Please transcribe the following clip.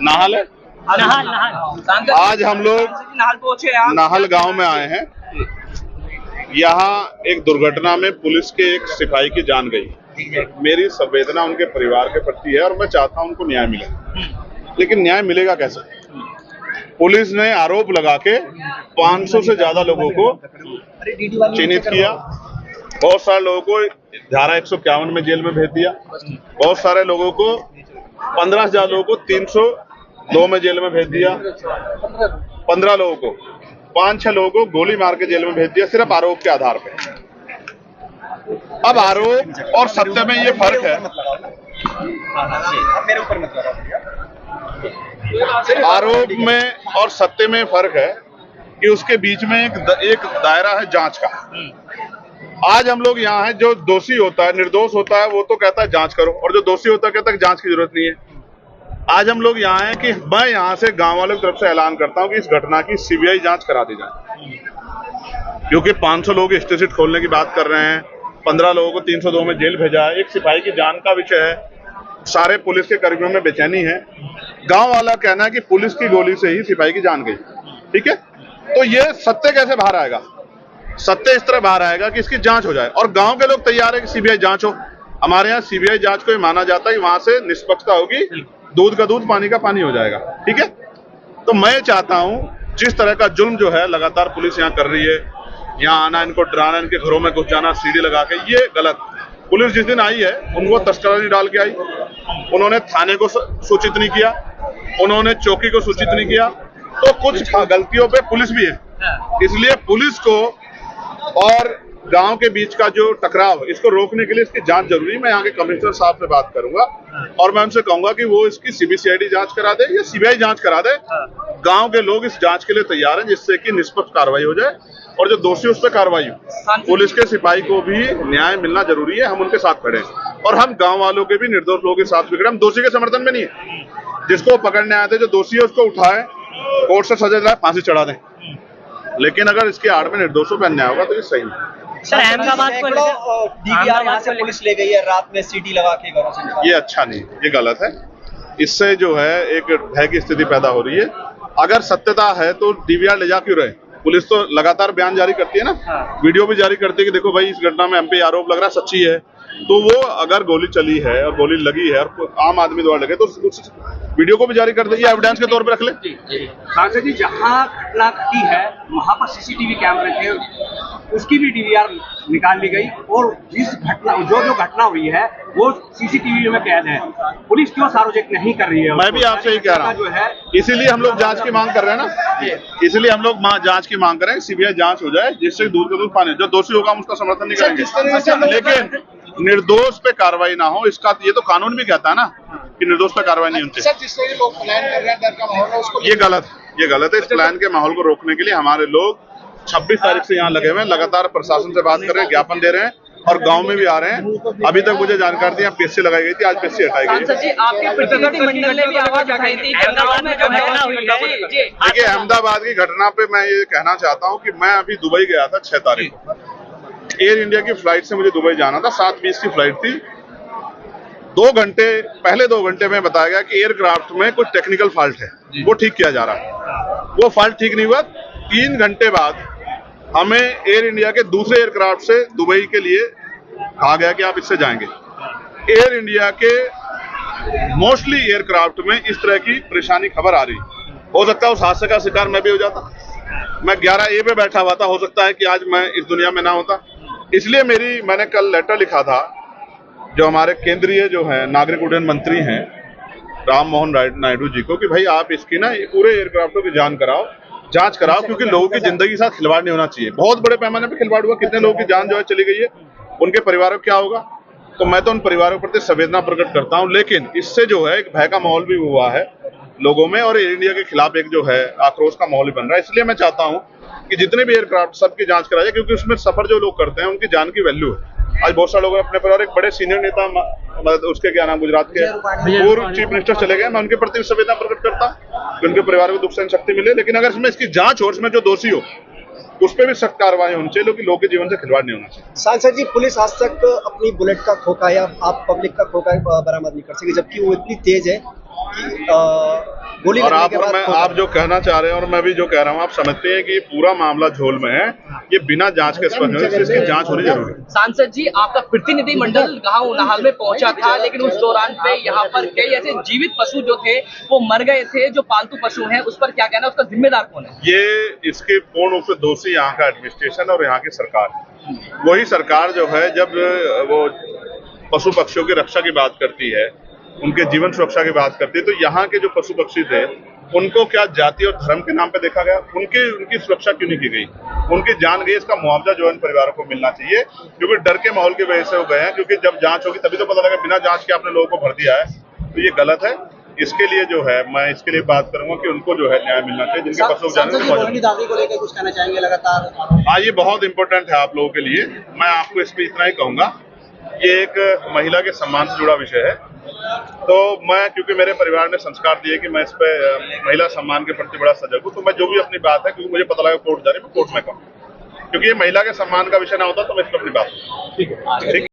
Nahal है। Nahal आज हम लोग नाहल पहुंचे हैं। नाहल गांव में आए हैं। यहाँ एक दुर्घटना में पुलिस के एक सिपाही की जान गई। मेरी संवेदना उनके परिवार के प्रति है और मैं चाहता हूं उनको न्याय मिले, लेकिन न्याय मिलेगा कैसे? पुलिस ने आरोप लगा के 500 से ज्यादा लोगों को चिन्हित किया। बहुत सारे लोगों को धारा 151 में जेल में भेज दिया। बहुत सारे लोगों को 15,000 लोगों को 302 में जेल में भेज दिया। 15 लोगों को 5-6 लोगों को गोली मार के जेल में भेज दिया, सिर्फ आरोप के आधार पे। अब आरोप और सत्य में ये फर्क है। आरोप में और सत्य में फर्क है कि उसके बीच में एक दायरा है जांच का। आज हम लोग यहाँ हैं, जो दोषी होता है, निर्दोष होता है, वो तो कहता है जांच करो, और जो दोषी होता है कहता है जांच की जरूरत नहीं है। आज हम लोग यहाँ हैं कि मैं यहाँ से गांव वालों की तरफ से ऐलान करता हूँ कि इस घटना की सीबीआई जांच करा दी जाए, क्योंकि 500 लोग स्टेशन खोलने की बात कर रहे हैं, 15 लोगों को 302 में जेल भेजा है, एक सिपाही की जान का विषय है, सारे पुलिस के कर्मियों में बेचैनी है। गांव वाला कहना है कि पुलिस की गोली से ही सिपाही की जान गई। ठीक है, तो ये सत्य कैसे बाहर आएगा? सत्य इस तरह बाहर आएगा कि इसकी जांच हो जाए, और गांव के लोग तैयार है कि सीबीआई जांच हो। हमारे यहाँ सीबीआई जांच को माना जाता है कि वहां से निष्पक्षता होगी, दूध का दूध पानी का पानी हो जाएगा। ठीक है, तो मैं चाहता हूं जिस तरह का जुल्म जो है लगातार पुलिस यहाँ कर रही है, यहाँ आना, इनको डराना, इनके घरों में घुस जाना सीढ़ी लगा के, ये गलत। पुलिस जिस दिन आई है उनको तस्करी डाल के आई, उन्होंने थाने को सूचित नहीं किया, उन्होंने चौकी को सूचित नहीं किया, तो कुछ गलतियों पे पुलिस भी है। इसलिए पुलिस को और गांव के बीच का जो टकराव, इसको रोकने के लिए इसकी जांच जरूरी है। मैं यहाँ के कमिश्नर साहब से बात करूंगा और मैं उनसे कहूंगा कि वो इसकी सीबीसीआईडी जांच करा दे या सीबीआई जांच करा दे। गांव के लोग इस जांच के लिए तैयार हैं, जिससे कि निष्पक्ष कार्रवाई हो जाए और जो दोषी उस पर कार्रवाई हो। पुलिस के सिपाही को भी न्याय मिलना जरूरी है, हम उनके साथ खड़े हैं, और हम गाँव वालों के भी, निर्दोष लोगों के साथ भी खड़े। हम दोषी के समर्थन में नहीं है। जिसको पकड़ने आए थे, जो दोषी है, उसको उठाए, कोर्ट से सजा दिलाए, फांसी चढ़ा दें, लेकिन अगर इसके आड़ में निर्दोषों पर अन्याय होगा तो ये सही है। सर, अहमदाबाद को डीवीआर यहाँ से पुलिस ले गई है रात में सीटी लगा के घरों से। ये अच्छा नहीं, ये गलत है। इससे जो है एक भय की स्थिति पैदा हो रही है। अगर सत्यता है तो डीवीआर ले जा क्यों रहे? पुलिस तो लगातार बयान जारी करती है ना, वीडियो भी जारी करती है कि देखो भाई इस घटना में हम पे आरोप लग रहा है, सच्ची है। तो वो अगर गोली चली है और गोली लगी है और आम आदमी द्वारा लगे तो वीडियो को भी जारी कर दे, ये एविडेंस के तौर पे रख ले। सांसद जी, जहाँ घटना घटी है वहाँ पर सीसीटीवी कैमरे थे, उसकी भी डीवीआर निकाल ली गई, और जिस घटना जो घटना हुई है वो सीसीटीवी में कैद है। पुलिस क्यों सार्वजनिक नहीं कर रही है? मैं भी आपसे ही कह रहा हूँ, इसीलिए हम लोग जांच की मांग कर रहे हैं ना, इसलिए हम लोग जांच की मांग कर रहे हैं, सीबीआई जांच हो जाए, जिससे दूध का दूध पानी। जो दोषी होगा हम उसका समर्थन नहीं करेंगे, लेकिन निर्दोष पे कार्रवाई ना हो, इसका ये तो कानून भी कहता है ना कि निर्दोष पे कार्रवाई नहीं होती। जिससे ये लोग प्लान कर रहे हैं, डर का माहौल है, उसको ये गलत है। इस प्लान के माहौल को रोकने के लिए हमारे लोग 26 तारीख से यहाँ लगे हुए हैं, लगातार प्रशासन से बात कर रहे हैं, ज्ञापन दे रहे हैं, और गांव में भी आ रहे हैं। अभी तक मुझे जानकारी थी पीएससी लगाई गई थी, आज पीएससी हटाई गई। देखिए, अहमदाबाद की घटना पे मैं ये कहना चाहता हूँ कि मैं अभी दुबई गया था 6 तारीख को। एयर इंडिया की फ्लाइट से मुझे दुबई जाना था, 7:20 की फ्लाइट थी। 2 घंटे में बताया गया कि एयरक्राफ्ट में कुछ टेक्निकल फॉल्ट है, वो ठीक किया जा रहा है। वो फॉल्ट ठीक नहीं हुआ। 3 घंटे बाद हमें एयर इंडिया के दूसरे एयरक्राफ्ट से दुबई के लिए कहा गया कि आप इससे जाएंगे। एयर इंडिया के मोस्टली एयरक्राफ्ट में इस तरह की परेशानी खबर आ रही। हो सकता है उस हादसे का शिकार मैं भी हो जाता। मैं 11A पे बैठा हुआ था, हो सकता है कि आज मैं इस दुनिया में ना होता। इसलिए मैंने कल लेटर लिखा था जो हमारे केंद्रीय जो है नागरिक उड्डयन मंत्री हैं राम मोहन नायडू जी को, कि भाई आप इसकी ना पूरे एयरक्राफ्टों की जांच कराओ, क्योंकि लोगों की जिंदगी के साथ खिलवाड़ नहीं होना चाहिए। बहुत बड़े पैमाने पे खिलवाड़ हुआ, कितने लोगों की जान जो है चली गई है, उनके परिवारों को क्या होगा? तो मैं तो उन परिवारों के प्रति संवेदना प्रकट करता हूं, लेकिन इससे जो है एक भय का माहौल भी हुआ है लोगों में, और एयर इंडिया के खिलाफ एक जो है आक्रोश का माहौल भी बन रहा है। इसलिए मैं चाहता हूं कि जितने भी एयरक्राफ्ट सबकी जांच कराई जाए, क्योंकि उसमें सफर जो लोग करते हैं उनकी जान की वैल्यू है। आज बहुत सारे लोग अपने परिवार, एक बड़े सीनियर नेता उसके क्या नाम, गुजरात के पूर्व चीफ मिनिस्टर चले गए, मैं उनके प्रति संवेदना प्रकट करता हूं कि उनके परिवार को दुख सहन शक्ति मिले। लेकिन अगर इसमें इसकी जांच हो, इसमें जो दोषी हो उस पर भी सख्त कार्रवाई होनी चाहिए, लोगों के जीवन से खिलवाड़ नहीं होना चाहिए। सांसद जी, पुलिस आज तक अपनी बुलेट का खोखा या आप पब्लिक का खोखा बरामद नहीं कर सके, जबकि वो इतनी तेज है कि गोली और लगने के बाद आप जो कहना चाह रहे हैं और मैं भी जो कह रहा हूँ, आप समझते हैं कि ये पूरा मामला झोल में है, ये बिना जांच के स्पष्ट है, इसकी जांच होनी जरूरी है। सांसद जी, आपका प्रतिनिधि मंडल गांव उनाहाल में पहुंचा था, लेकिन उस दौरान पे यहाँ पर कई ऐसे जीवित पशु जो थे वो मर गए थे, जो पालतू पशु हैं, उस पर क्या कहना है, उसका जिम्मेदार कौन है? ये इसके पूर्ण रूप से दोषी यहाँ का एडमिनिस्ट्रेशन और यहाँ की सरकार है। वही सरकार जो है, जब वो पशु पक्षियों की रक्षा की बात करती है, उनके जीवन सुरक्षा की बात करती है, तो यहाँ के जो पशु पक्षी थे उनको क्या जाति और धर्म के नाम पे देखा गया? उनकी सुरक्षा क्यों नहीं की गई? उनकी जान गई, इसका मुआवजा जो है इन परिवारों को मिलना चाहिए, क्योंकि डर के माहौल की वजह से वो गए हैं। क्योंकि जब जांच होगी तभी तो पता लगा, बिना जांच के आपने लोगों को भर दिया है, तो ये गलत है। इसके लिए जो है, मैं इसके लिए बात करूंगा कि उनको जो है न्याय मिलना चाहिए, जिनके पशु रोहिणी दादी को लेकर कुछ कहना चाहेंगे लगातार? हाँ, ये बहुत इंपॉर्टेंट है आप लोगों के लिए। मैं आपको इस पर इतना ही कहूंगा, ये एक महिला के सम्मान से जुड़ा विषय है। तो मैं, क्योंकि मेरे परिवार ने संस्कार दिए कि मैं इस पे महिला सम्मान के प्रति बड़ा सजग हूँ, तो मैं जो भी अपनी बात है, क्योंकि मुझे पता लगा कोर्ट जा रही है, मैं कोर्ट में कहूँ, क्योंकि ये महिला के सम्मान का विषय ना होता तो मैं इस पर अपनी बात, ठीक है।